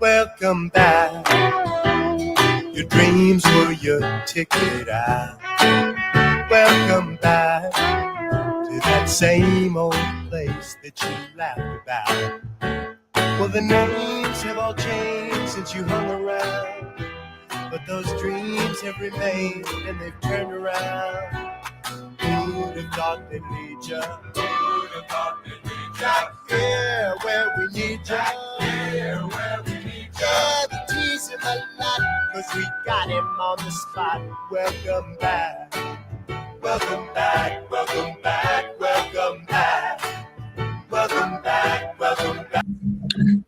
welcome back. Your dreams were your ticket out. Welcome back to that same old place that you laughed about. Well, the names have all changed since you hung around, but those dreams have remained and they've turned around. Who'd have thought they'd lead ya? Who'd have thought they'd lead ya? Back here where we need ya. Back here where we need ya. Yeah, we tease him a lot, 'cause we got him on the spot. Welcome back. Welcome back. Welcome back. Welcome back. Welcome back. Welcome back.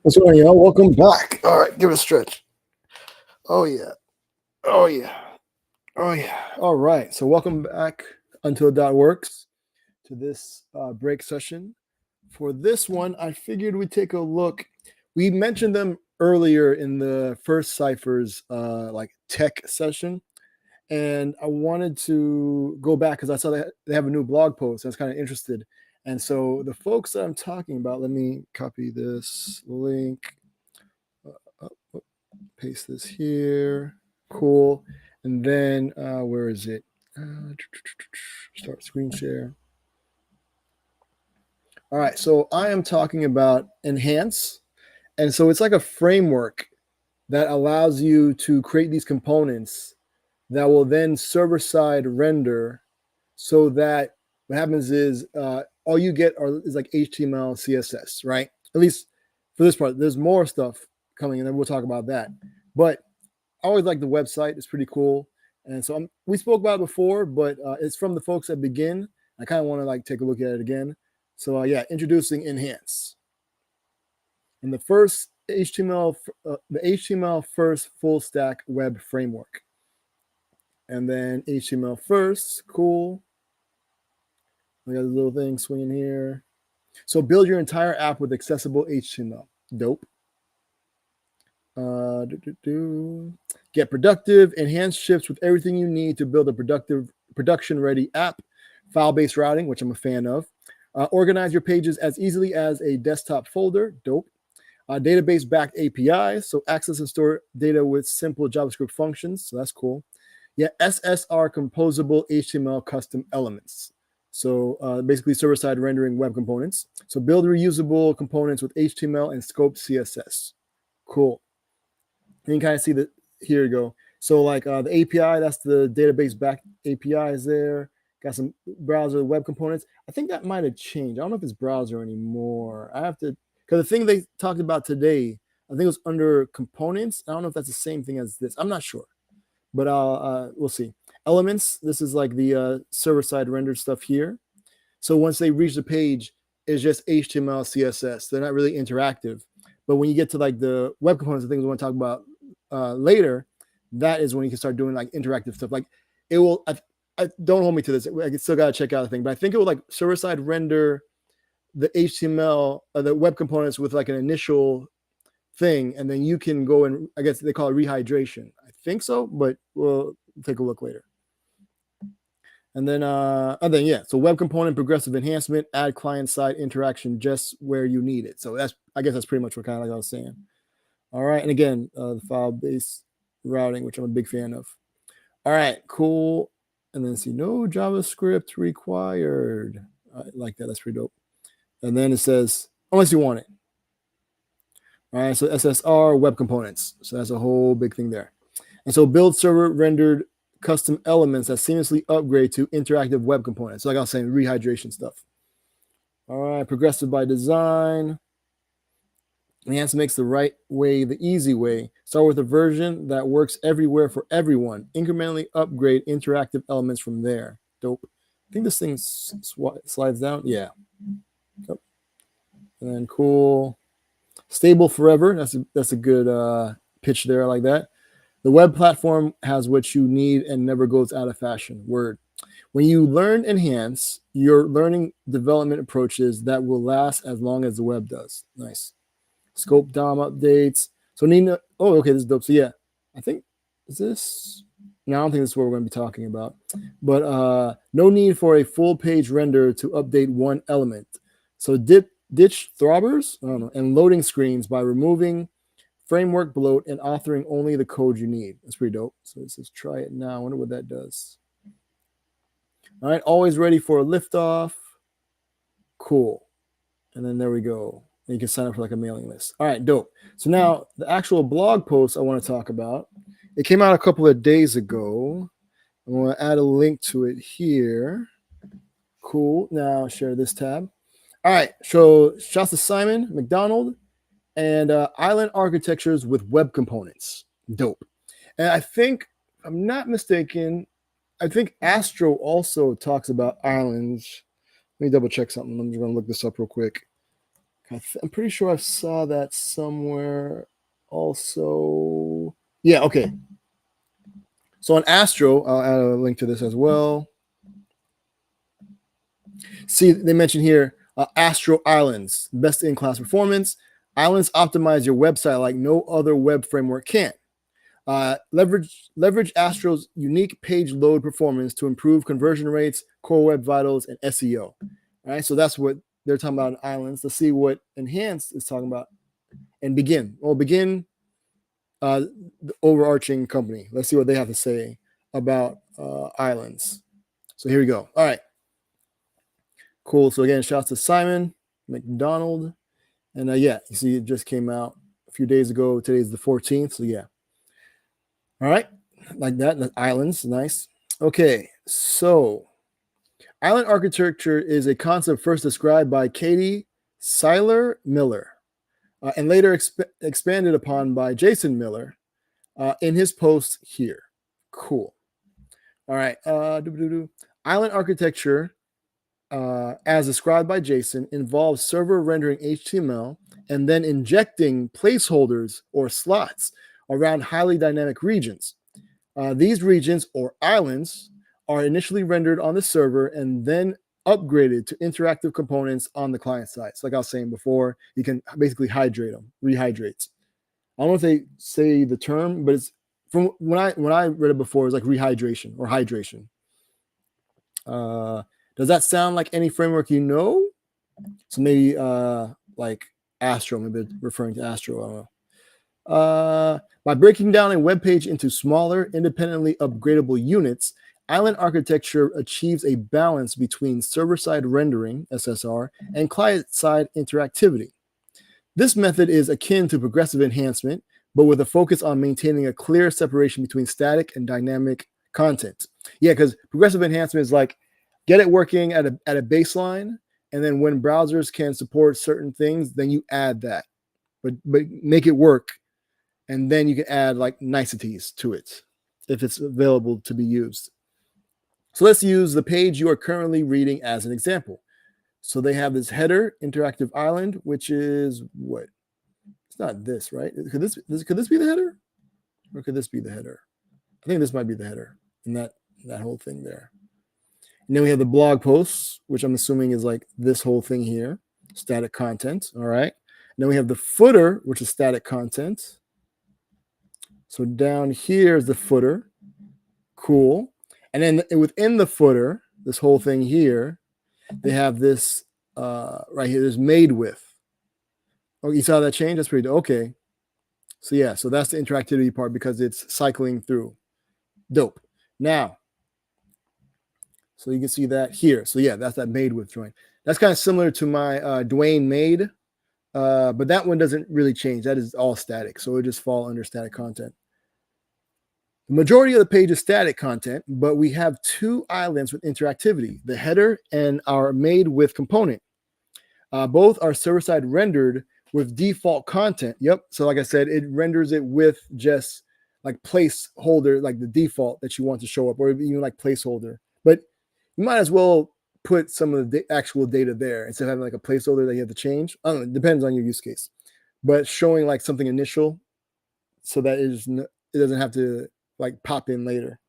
What's going on, y'all? Welcome back. All right, give it a stretch. Oh, yeah. Oh, yeah. Oh, yeah. All right. So welcome back, untilit.works, to this break session. For this one, I figured we'd take a look. We mentioned them earlier in the first Cypher's like tech session. And I wanted to go back because I saw that they have a new blog post. I was kind of interested. And so the folks that I'm talking about, let me copy this link, paste this here. Cool. And then where is it? Start screen share. All right. So I am talking about Enhance. And so it's like a framework that allows you to create these components that will then server-side render, so that what happens is all you get is like HTML, CSS, right? At least for this part. There's more stuff coming, and then we'll talk about that. But I always like the website. It's pretty cool. And so we spoke about it before, but it's from the folks at Begin. I kind of want to like take a look at it again. So yeah, introducing Enhance. And the first HTML, the HTML first full stack web framework. And then HTML first, cool. We got a little thing swinging here. So build your entire app with accessible HTML. Dope. Get productive. Enhance ships with everything you need to build a productive, production-ready app. File-based routing, which I'm a fan of. Organize your pages as easily as a desktop folder. Dope. Database-backed APIs, so access and store data with simple JavaScript functions. So that's cool. Yeah, SSR composable HTML custom elements. So basically server-side rendering web components. So build reusable components with HTML and scoped CSS. Cool. And you can kind of see that, here you go. So like the API, that's the database-backed API is there. Got some browser web components. I think that might have changed. I don't know if it's browser anymore. I have to, because the thing they talked about today, I think it was under components. I don't know if that's the same thing as this. I'm not sure. But we'll see. Elements, this is like the server-side rendered stuff here. So once they reach the page, it's just HTML, CSS. They're not really interactive. But when you get to like the web components, the things we want to talk about later, that is when you can start doing like interactive stuff. Like it will, I don't hold me to this. I still got to check out the thing. But I think it will like server-side render the HTML, the web components with like an initial thing. And then you can go and, I guess they call it rehydration. I think so, but we'll take a look later. And then yeah, so web component progressive enhancement, add client-side interaction just where you need it. So I guess that's pretty much what kind of like I was saying. All right, and again, the file-based routing, which I'm a big fan of. All right, cool. And then see, no JavaScript required. I like that. That's pretty dope. And then it says, unless you want it. All right, so SSR web components. So that's a whole big thing there. And so build server rendered custom elements that seamlessly upgrade to interactive web components. So like I was saying, rehydration stuff. All right, progressive by design. Enhance makes the right way the easy way. Start with a version that works everywhere for everyone. Incrementally upgrade interactive elements from there. Dope. I think this thing slides down. Yeah. Yep. And then cool. Stable forever. That's a good pitch there. I like that. The web platform has what you need and never goes out of fashion. Word. When you learn Enhance, you're learning development approaches that will last as long as the web does. Nice. Scope DOM updates. So Nina, oh, okay, this is dope. So yeah, I think, is this? No, I don't think this is what we're going to be talking about. But no need for a full page render to update one element. So ditch throbbers, I don't know, and loading screens by removing framework bloat, and authoring only the code you need. That's pretty dope. So it says try it now. I wonder what that does. All right, always ready for a liftoff. Cool. And then there we go. And you can sign up for like a mailing list. All right, dope. So now the actual blog post I want to talk about, it came out a couple of days ago. I'm going to add a link to it here. Cool. Now share this tab. All right. So shouts to Simon McDonald and Island Architectures with Web Components. Dope. And I think, if I'm not mistaken, I think Astro also talks about islands. Let me double check something. I'm just going to look this up real quick. I'm pretty sure I saw that somewhere also. Yeah, okay. So on Astro, I'll add a link to this as well. See, they mention here Astro Islands, best in class performance. Islands optimize your website like no other web framework can. Leverage Astro's unique page load performance to improve conversion rates, core web vitals, and SEO. All right, so that's what they're talking about in Islands. Let's see what Enhanced is talking about. And Begin. Well, Begin, the overarching company. Let's see what they have to say about Islands. So here we go. All right. Cool. So again, shouts to Simon McDonald. And yeah, you see it just came out a few days ago. Today's the 14th. So yeah. All right. Like that. Islands. Nice. Okay. So island architecture is a concept first described by Katie Seiler Miller and later expanded upon by Jason Miller in his post here. Cool. All right. Island architecture, as described by Jason, involves server rendering HTML and then injecting placeholders or slots around highly dynamic regions. These regions, or islands, are initially rendered on the server and then upgraded to interactive components on the client side. So like I was saying before, you can basically hydrate them, rehydrates. I don't know if they say the term, but it's from when I read it before, it was like rehydration or hydration. Does that sound like any framework you know? So maybe like Astro, maybe referring to Astro, I don't know. By breaking down a web page into smaller, independently upgradable units, Island architecture achieves a balance between server-side rendering, SSR, and client-side interactivity. This method is akin to progressive enhancement, but with a focus on maintaining a clear separation between static and dynamic content. Yeah, because progressive enhancement is like get it working at a baseline, and then when browsers can support certain things, then you add that, but make it work, and then you can add like niceties to it if it's available to be used. So let's use the page you are currently reading as an example. So they have this header, interactive island, which is what? It's not this, right? Could this be the header? Or could this be the header? I think this might be the header and that whole thing there. And then we have the blog posts, which I'm assuming is like this whole thing here, static content. All right. And then we have the footer, which is static content. So down here is the footer. Cool. And then within the footer, this whole thing here, they have this right here, this made with. Oh, you saw that change? That's pretty okay. So yeah, so that's the interactivity part because it's cycling through. Dope. Now, so you can see that here. So yeah, that's that made with join. That's kind of similar to my Dwayne made, but that one doesn't really change. That is all static. So it just fall under static content. The majority of the page is static content, but we have two islands with interactivity, the header and our made with component. Both are server-side rendered with default content. Yep. So like I said, it renders it with just like placeholder, like the default that you want to show up, or even like placeholder. But you might as well put some of the actual data there instead of having like a placeholder that you have to change. I don't know, it depends on your use case. But showing like something initial so that it doesn't have to like pop in later.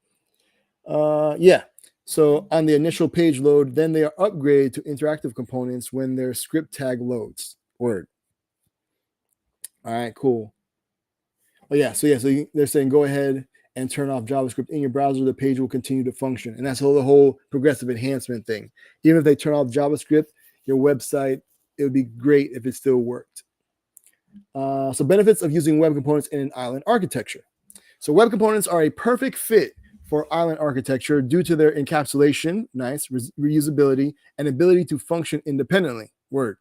Yeah. So on the initial page load, then they are upgraded to interactive components when their script tag loads. Word. All right, cool. Oh yeah. So they're saying go ahead and turn off JavaScript in your browser. The page will continue to function, and that's the whole progressive enhancement thing. Even if they turn off JavaScript, your website, it would be great if it still worked. So benefits of using web components in an island architecture. So web components are a perfect fit for island architecture due to their encapsulation, nice, reusability, and ability to function independently. Word.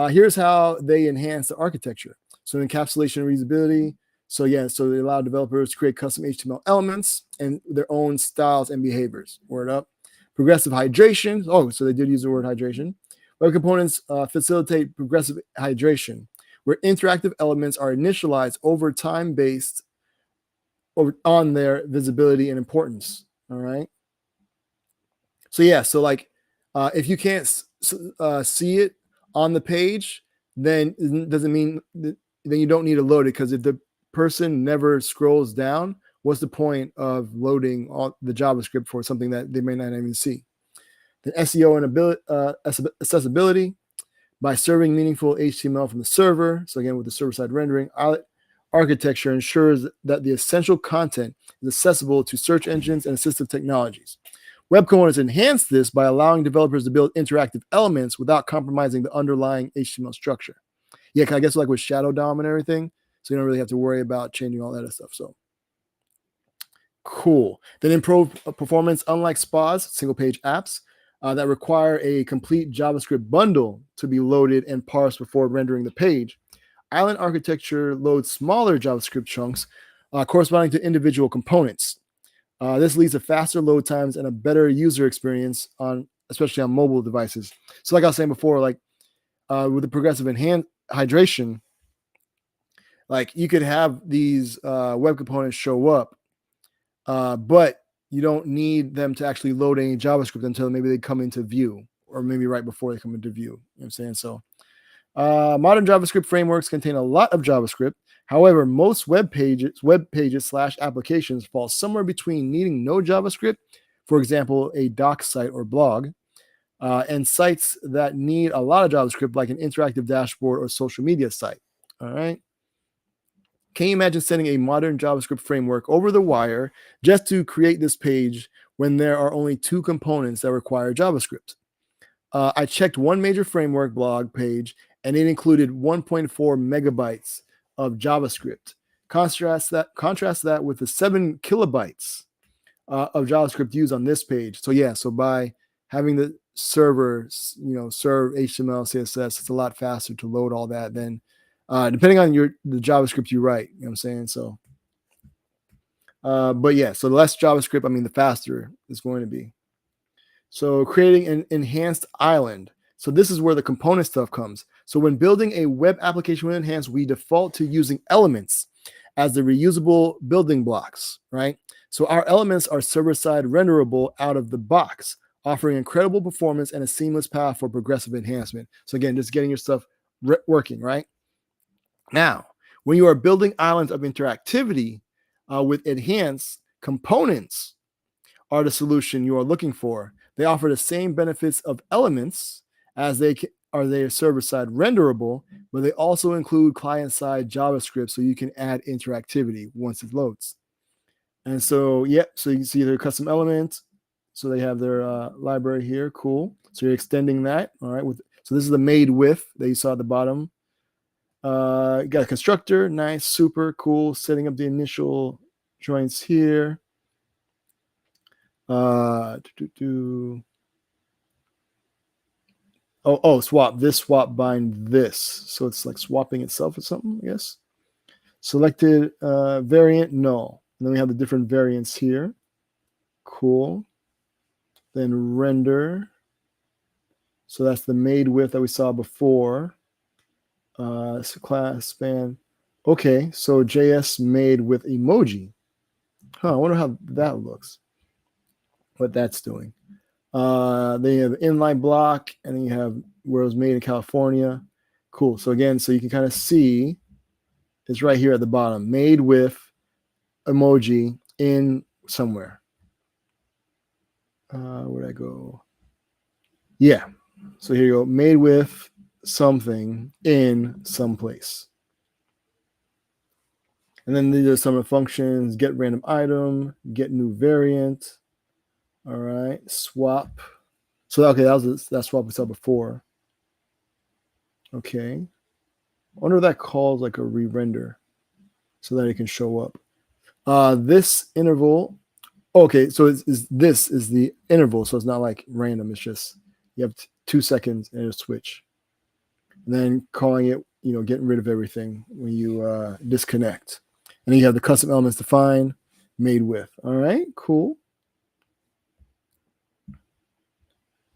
Here's how they enhance the architecture. So encapsulation and reusability. So so they allow developers to create custom HTML elements and their own styles and behaviors. Word up. Progressive hydration. Oh, so they did use the word hydration. Web components facilitate progressive hydration, where interactive elements are initialized over time based on their visibility and importance. All right. So like if you can't see it on the page, then it doesn't mean then you don't need to load it, because if the person never scrolls down, what's the point of loading all the JavaScript for something that they may not even see? The SEO and accessibility by serving meaningful HTML from the server. So again, with the server-side rendering, architecture ensures that the essential content is accessible to search engines and assistive technologies. Web components enhance this by allowing developers to build interactive elements without compromising the underlying HTML structure. Yeah, I guess like with Shadow DOM and everything, so you don't really have to worry about changing all that other stuff. So cool. Then improved performance, unlike SPAs, single-page apps, that require a complete JavaScript bundle to be loaded and parsed before rendering the page. Island architecture loads smaller JavaScript chunks corresponding to individual components. This leads to faster load times and a better user experience especially on mobile devices. So like I was saying before, like with the progressive hydration, like you could have these web components show up, but you don't need them to actually load any JavaScript until maybe they come into view, or maybe right before they come into view. You know what I'm saying? So modern JavaScript frameworks contain a lot of JavaScript. However, most web pages / applications fall somewhere between needing no JavaScript, for example, a doc site or blog, and sites that need a lot of JavaScript, like an interactive dashboard or social media site. All right. Can you imagine sending a modern JavaScript framework over the wire just to create this page when there are only 2 components that require JavaScript? I checked one major framework blog page, and it included 1.4 megabytes of JavaScript. Contrast that with the 7 kilobytes of JavaScript used on this page. So by having the server, serve HTML, CSS, it's a lot faster to load all that than depending on the JavaScript you write. You know what I'm saying? So, but yeah, so the less JavaScript, the faster it's going to be. So creating an enhanced island. So this is where the component stuff comes. So when building a web application with Enhanced, we default to using elements as the reusable building blocks, right? So our elements are server-side renderable out of the box, offering incredible performance and a seamless path for progressive enhancement. So again, just getting your stuff working, right? Now, when you are building islands of interactivity with Enhanced, components are the solution you are looking for. They offer the same benefits of elements as they are server-side renderable, but they also include client-side JavaScript, so you can add interactivity once it loads. And so, so you can see their custom elements. So they have their library here. Cool. So you're extending that. All right. So this is the made with that you saw at the bottom. You got a constructor. Nice. Super cool. Setting up the initial joints here. Swap this, swap bind this. So it's like swapping itself or something, I guess. Selected variant, no. And then we have the different variants here. Cool. Then render. So that's the made with that we saw before. So class span. Okay, so JS made with emoji. I wonder how that looks. What that's doing. Then you have inline block, and then you have where it was made in California. Cool. So again, so you can kind of see it's right here at the bottom. Made with emoji in somewhere. Where'd I go? Yeah. So here you go. Made with something in some place. And then these are some of the functions: get random item, get new variant. All right, swap. So okay, that swap we saw before. Okay. I wonder if that calls like a re-render so that it can show up. This interval, okay, so this is the interval, so it's not like random. It's just you have 2 seconds and it'll switch. And then calling it, getting rid of everything when you disconnect. And then you have the custom elements defined, made with. All right, cool.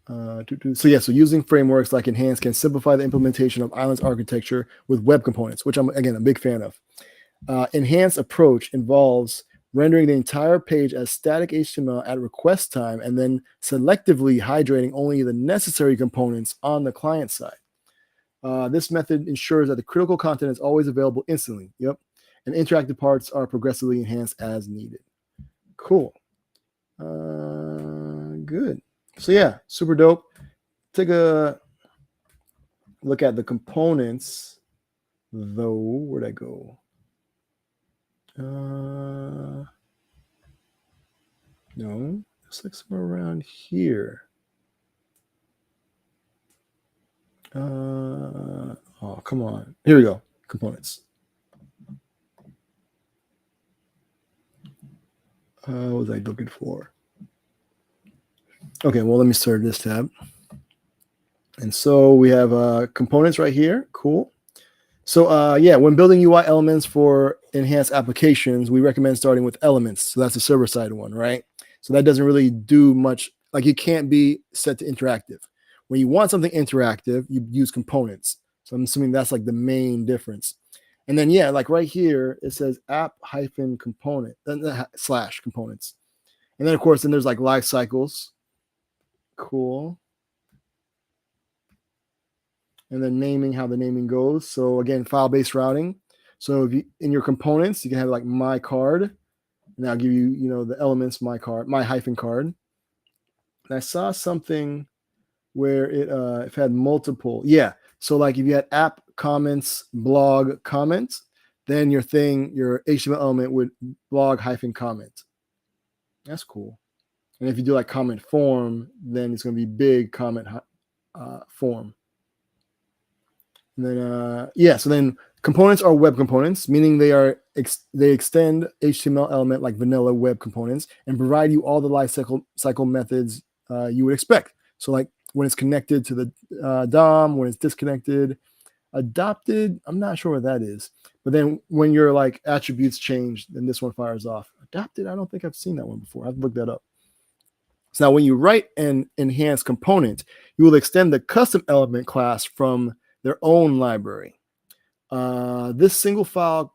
So using frameworks like Enhance can simplify the implementation of Island's architecture with web components, which I'm, again, a big fan of. Enhance approach involves rendering the entire page as static HTML at request time and then selectively hydrating only the necessary components on the client side. This method ensures that the critical content is always available instantly. Yep. And interactive parts are progressively enhanced as needed. Cool. Good. So yeah, super dope. Take a look at the components, though. Where'd I go? No, it's like somewhere around here. Oh, come on. Here we go. Components. What was I looking for? Okay, well, let me start this tab. And so we have components right here. Cool. So when building UI elements for enhanced applications, we recommend starting with elements. So that's the server side one, right? So that doesn't really do much. Like it can't be set to interactive. When you want something interactive, you use components. So I'm assuming that's like the main difference. And then, like right here, it says app-component / components. And then, of course, there's like life cycles. Cool. And then naming, how the naming goes. So again, file-based routing. So if you, in your components, you can have like my card. And I'll give you, the elements, my card, my hyphen card. And I saw something where it had multiple. Yeah. So like if you had app comments, blog comments, then your HTML element would blog hyphen comment. That's cool. And if you do like comment form, then it's going to be big comment form. And then, so then components are web components, meaning they extend HTML element like vanilla web components and provide you all the life cycle methods you would expect. So like when it's connected to the DOM, when it's disconnected, adopted, I'm not sure what that is. But then when your like attributes change, then this one fires off. Adopted, I don't think I've seen that one before. I've looked that up. So now when you write an enhanced component, you will extend the custom element class from their own library. This single file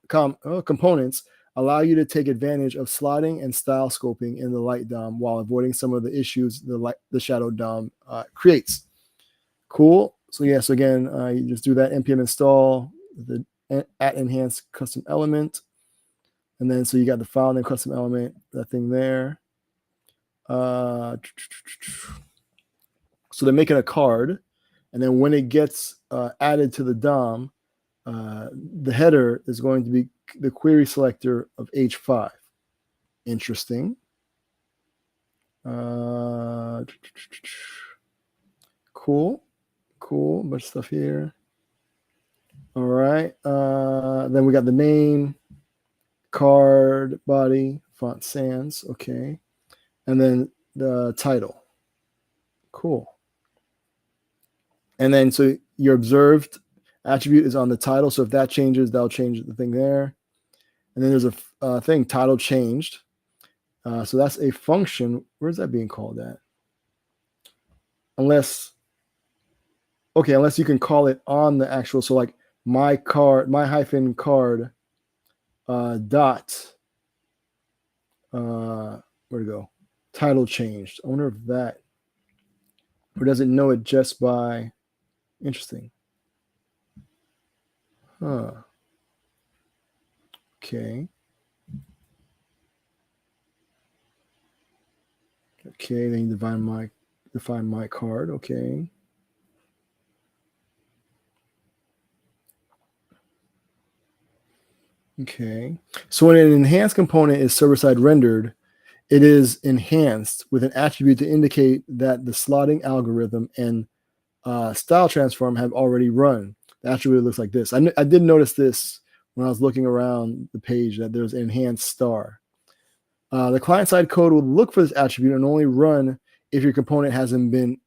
components allow you to take advantage of slotting and style scoping in the light DOM while avoiding some of the issues the shadow DOM creates. Cool. So again, you just do that npm install the @enhance custom element, and then so you got the file name custom element, that thing there. So they're making a card, and then when it gets added to the DOM, the header is going to be the query selector of H5. Interesting. Cool. Bunch of stuff here. All right. Then we got the name, card, body, font sans. Okay. And then the title. Cool. And then so your observed attribute is on the title. So if that changes, that'll change the thing there. And then there's a thing, title changed. So that's a function. Where's that being called at? Unless you can call it on the actual, so like my hyphen card dot, where'd it go? Title changed. I wonder if that, or does it know it just by, interesting. Huh. Okay. Okay, then you define my card. Okay. Okay. So when an enhanced component is server-side rendered, it is enhanced with an attribute to indicate that the slotting algorithm and style transform have already run. the attribute looks like this. I did notice this when I was looking around the page, that there's an enhanced star. The client-side code will look for this attribute and only run if your component hasn't been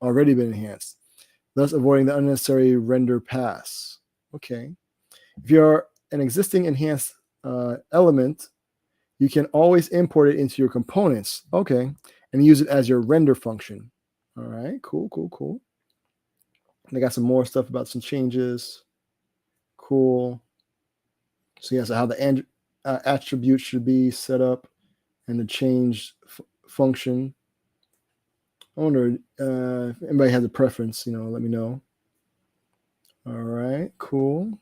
already been enhanced, thus avoiding the unnecessary render pass. Okay. If you're an existing enhanced element, you can always import it into your components. Okay. And use it as your render function. All right. Cool. And I got some more stuff about some changes. Cool. So yeah, so how the attribute should be set up and the change function. I wonder if anybody has a preference, let me know. All right, cool.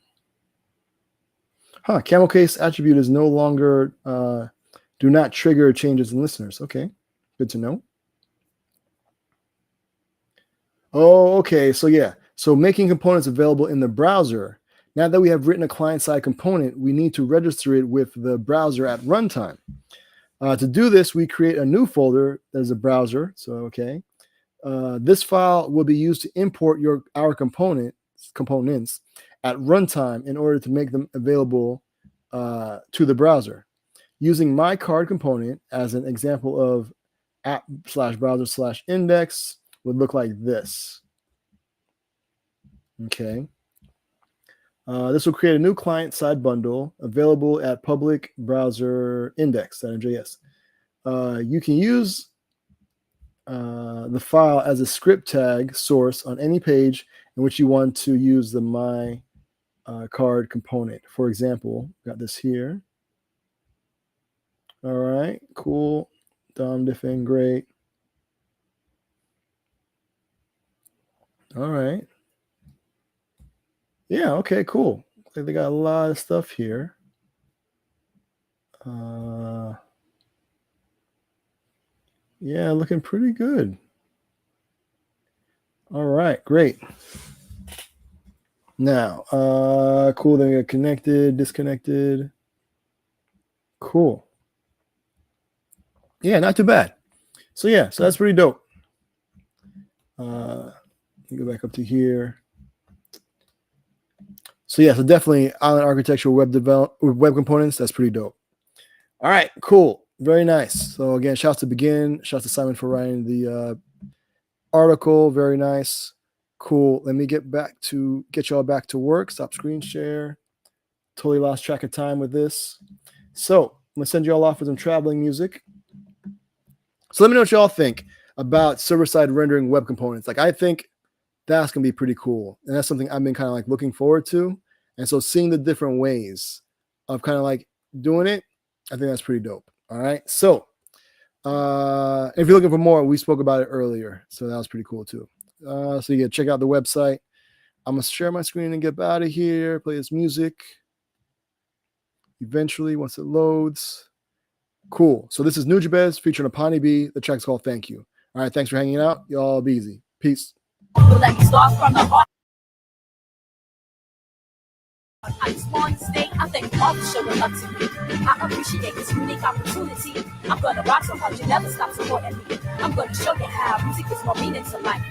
Camel case attribute is no longer do not trigger changes in listeners. Okay, good to know. Oh, okay. So yeah, so making components available in the browser. Now that we have written a client-side component, we need to register it with the browser at runtime. To do this, we create a new folder that is a browser. So okay, this file will be used to import our components at runtime in order to make them available to the browser. Using my card component as an example of app/browser/index would look like this. Okay. This will create a new client-side bundle available at public browser index.mjs. You can use the file as a script tag source on any page in which you want to use the my card component. For example, got this here. All right, cool. DOM diffing, great. All right. Yeah, okay, cool. Looks like they got a lot of stuff here. Yeah, looking pretty good. All right, great. Now, cool. They got connected, disconnected. Cool. Yeah, not too bad. So yeah, so that's pretty dope. Let me go back up to here. So yeah, so definitely island architecture, web components. That's pretty dope. All right, cool. Very nice. So again, shouts to Begin. Shouts to Simon for writing the article. Very nice. Cool. Let me get y'all back to work. Stop screen share. Totally lost track of time with this. So I'm gonna send you all off with some traveling music. So let me know what y'all think about server-side rendering web components. Like, I think that's gonna be pretty cool, and that's something I've been kind of like looking forward to. And so seeing the different ways of kind of like doing it, I think that's pretty dope. All right. So if you're looking for more, we spoke about it earlier, so that was pretty cool too. So you can check out the website. I'm gonna share my screen and get out of here. Play this music. Eventually, once it loads. Cool. So this is Nujabez featuring Apani B. The track's called Thank You. All right. Thanks for hanging out. Y'all be easy. Peace. Let me start from the heart. I just want to stay. I thank all for showing up to me. I appreciate this unique opportunity. I'm gonna rock so hard you never stop supporting me. I'm gonna show you how music is more meaning to life.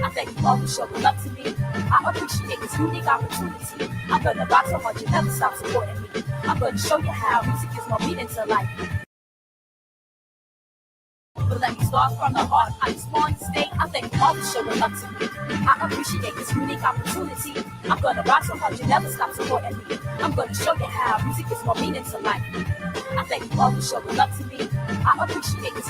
I thank you all for showing up to me. I appreciate this unique opportunity. I'm gonna rock so hard you never stop supporting me. I'm gonna show you how music is more meaning to life. But let me start from the heart. I just want to stay. I thank you all for showing up to me. I appreciate this unique opportunity. I'm gonna rock so hard you never stop supporting me. I'm gonna show you how music is more meaning to life. I thank you all for showing up to me. I appreciate this.